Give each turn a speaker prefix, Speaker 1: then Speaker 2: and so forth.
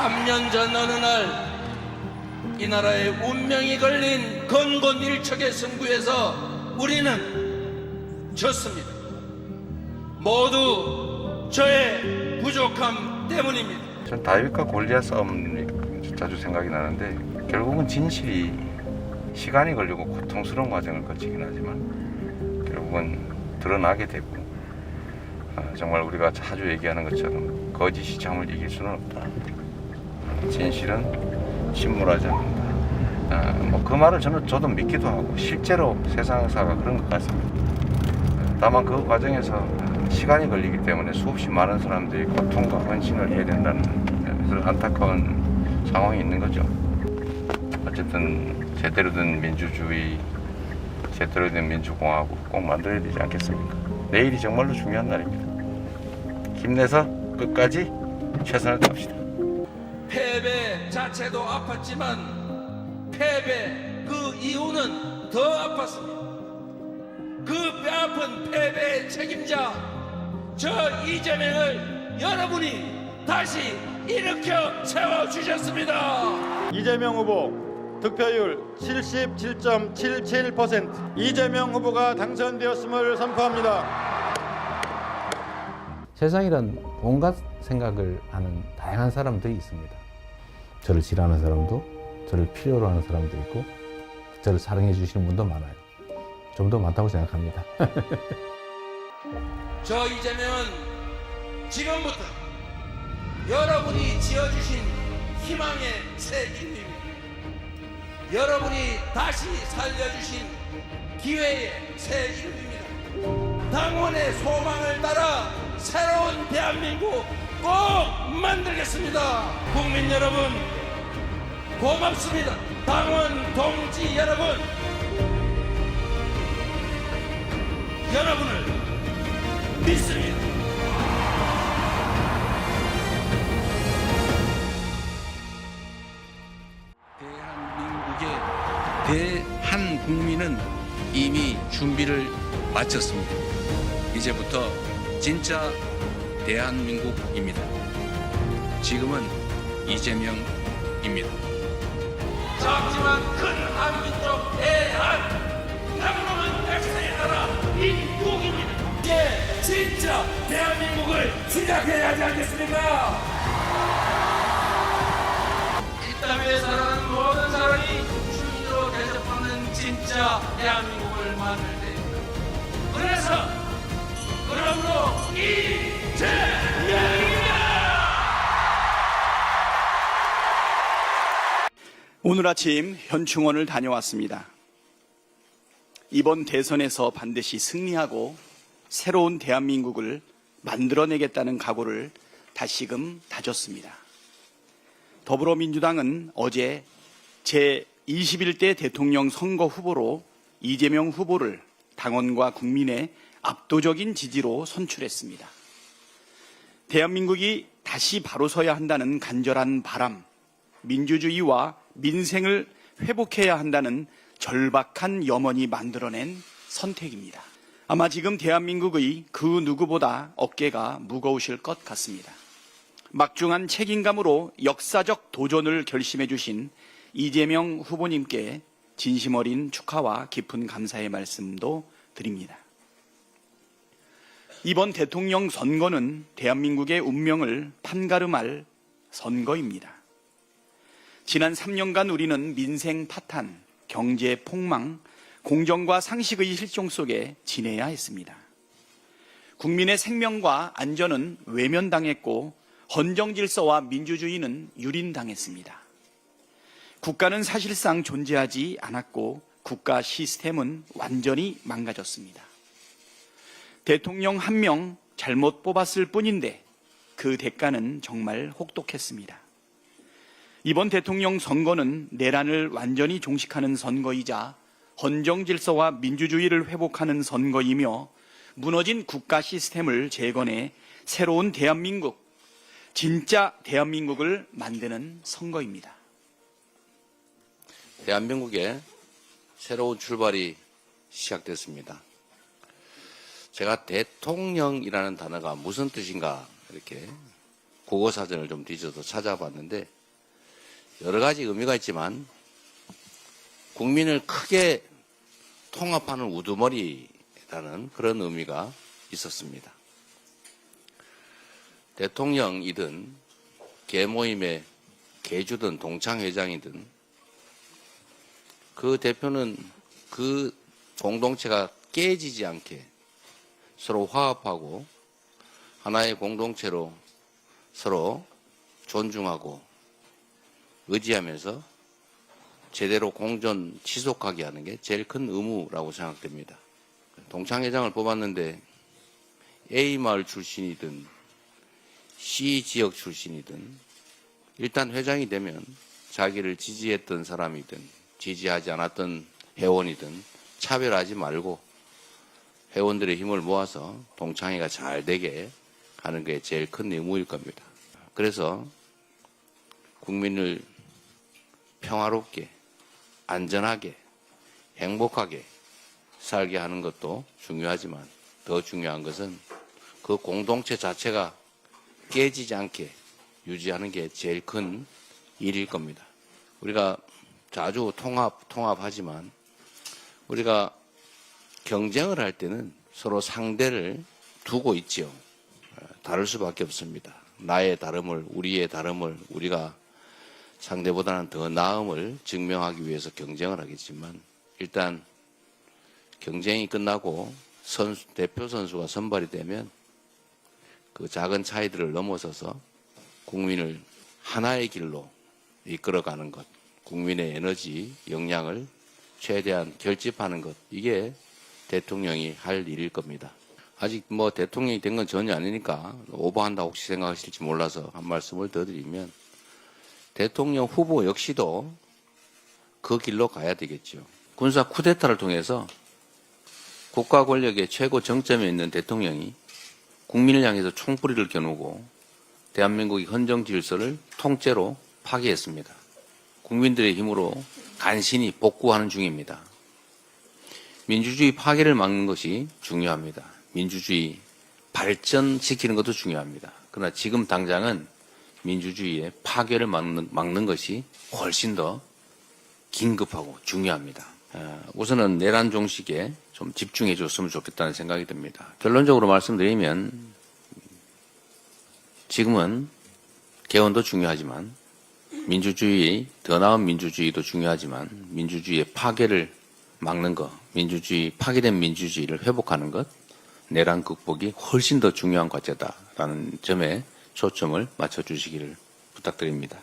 Speaker 1: 3년 전 어느 날 이 나라의 운명이 걸린 건곤일척의 승부에서 우리는 졌습니다. 모두 저의 부족함 때문입니다.
Speaker 2: 전 다윗과 골리앗 싸움이 자주 생각이 나는데 결국은 진실이 시간이 걸리고 고통스러운 과정을 거치긴 하지만 결국은 드러나게 되고 정말 우리가 자주 얘기하는 것처럼 거짓이 참을 이길 수는 없다. 진실은 침몰하지 않는다. 그 말을 저도 믿기도 하고 실제로 세상사가 그런 것 같습니다. 다만 그 과정에서 시간이 걸리기 때문에 수없이 많은 사람들이 고통과 헌신을 해야 된다는 그런 안타까운 상황이 있는 거죠. 어쨌든 제대로 된 민주주의, 제대로 된 민주공화국 꼭 만들어야 되지 않겠습니까? 내일이 정말로 중요한 날입니다. 힘내서 끝까지 최선을 다합시다.
Speaker 1: 패배 자체도 아팠지만 패배 그 이유는 더 아팠습니다. 그 뼈아픈 패배의 책임자 저 이재명을 여러분이 다시 일으켜 세워주셨습니다.
Speaker 3: 이재명 후보 득표율 77.77%, 이재명 후보가 당선되었음을 선포합니다.
Speaker 4: 세상이란 온갖 생각을 하는 다양한 사람들이 있습니다. 저를 싫어하는 사람도, 저를 필요로 하는 사람도 있고, 저를 사랑해 주시는 분도 많아요. 좀 더 많다고 생각합니다.
Speaker 1: 저 이재명은 지금부터 여러분이 지어주신 희망의 새 인류입니다. 여러분이 다시 살려주신 기회의 새 이름입니다. 당원의 소망을 따라 새로운 대한민국 꼭 만들겠습니다. 국민 여러분 고맙습니다. 당원 동지 여러분, 여러분을 믿습니다. 대한민국의 대한국민은 이미 준비를 마쳤습니다. 이제부터 진짜 대한민국입니다. 지금은 이재명입니다. 작지만 큰 한민족 대한, 남남은 백성에 따라 인국입니다. 이제 진짜 대한민국을 시작해야 하지 않겠습니까? 이 땅에 살아가는 모든 사람이 주민으로 대접받는 진짜 대한민국을 만들 때, 그래서 그러므로 이재명입니다.
Speaker 5: 오늘 아침 현충원을 다녀왔습니다. 이번 대선에서 반드시 승리하고 새로운 대한민국을 만들어내겠다는 각오를 다시금 다졌습니다. 더불어민주당은 어제 제21대 대통령 선거 후보로 이재명 후보를 당원과 국민의 압도적인 지지로 선출했습니다. 대한민국이 다시 바로 서야 한다는 간절한 바람, 민주주의와 민생을 회복해야 한다는 절박한 염원이 만들어낸 선택입니다. 아마 지금 대한민국의 그 누구보다 어깨가 무거우실 것 같습니다. 막중한 책임감으로 역사적 도전을 결심해 주신 이재명 후보님께 진심 어린 축하와 깊은 감사의 말씀도 드립니다. 이번 대통령 선거는 대한민국의 운명을 판가름할 선거입니다. 지난 3년간 우리는 민생 파탄, 경제 폭망, 공정과 상식의 실종 속에 지내야 했습니다. 국민의 생명과 안전은 외면당했고 헌정 질서와 민주주의는 유린당했습니다. 국가는 사실상 존재하지 않았고 국가 시스템은 완전히 망가졌습니다. 대통령 한 명 잘못 뽑았을 뿐인데 그 대가는 정말 혹독했습니다. 이번 대통령 선거는 내란을 완전히 종식하는 선거이자 헌정 질서와 민주주의를 회복하는 선거이며 무너진 국가 시스템을 재건해 새로운 대한민국, 진짜 대한민국을 만드는 선거입니다.
Speaker 6: 대한민국의 새로운 출발이 시작됐습니다. 제가 대통령이라는 단어가 무슨 뜻인가 이렇게 국어사전을 좀 뒤져서 찾아봤는데 여러 가지 의미가 있지만 국민을 크게 통합하는 우두머리라는 그런 의미가 있었습니다. 대통령이든 개모임의 개주든 동창회장이든 그 대표는 그 공동체가 깨지지 않게 서로 화합하고 하나의 공동체로 서로 존중하고 의지하면서 제대로 공존 지속하게 하는 게 제일 큰 의무라고 생각됩니다. 동창회장을 뽑았는데 A마을 출신이든 C지역 출신이든 일단 회장이 되면 자기를 지지했던 사람이든 지지하지 않았던 회원이든 차별하지 말고 회원들의 힘을 모아서 동창회가 잘 되게 하는 게 제일 큰 의무일 겁니다. 그래서 국민을 평화롭게, 안전하게, 행복하게 살게 하는 것도 중요하지만 더 중요한 것은 그 공동체 자체가 깨지지 않게 유지하는 게 제일 큰 일일 겁니다. 우리가 자주 통합하지만 우리가 경쟁을 할 때는 서로 상대를 두고 있지요. 다를 수밖에 없습니다. 나의 다름을, 우리의 다름을, 우리가 상대보다는 더 나음을 증명하기 위해서 경쟁을 하겠지만 일단 경쟁이 끝나고 대표 선수가 선발이 되면 그 작은 차이들을 넘어서서 국민을 하나의 길로 이끌어가는 것, 국민의 에너지, 역량을 최대한 결집하는 것, 이게 대통령이 할 일일 겁니다. 아직 뭐 대통령이 된 건 전혀 아니니까 오버한다 혹시 생각하실지 몰라서 한 말씀을 더 드리면 대통령 후보 역시도 그 길로 가야 되겠죠. 군사 쿠데타를 통해서 국가 권력의 최고 정점에 있는 대통령이 국민을 향해서 총뿌리를 겨누고 대한민국의 헌정 질서를 통째로 파괴했습니다. 국민들의 힘으로 간신히 복구하는 중입니다. 민주주의 파괴를 막는 것이 중요합니다. 민주주의 발전시키는 것도 중요합니다. 그러나 지금 당장은 민주주의의 파괴를 막는 것이 훨씬 더 긴급하고 중요합니다. 우선은 내란 종식에 좀 집중해 줬으면 좋겠다는 생각이 듭니다. 결론적으로 말씀드리면 지금은 개헌도 중요하지만 민주주의, 더 나은 민주주의도 중요하지만 민주주의의 파괴를 막는 것, 파괴된 민주주의를 회복하는 것, 내란 극복이 훨씬 더 중요한 과제다라는 점에 초점을 맞춰주시기를 부탁드립니다.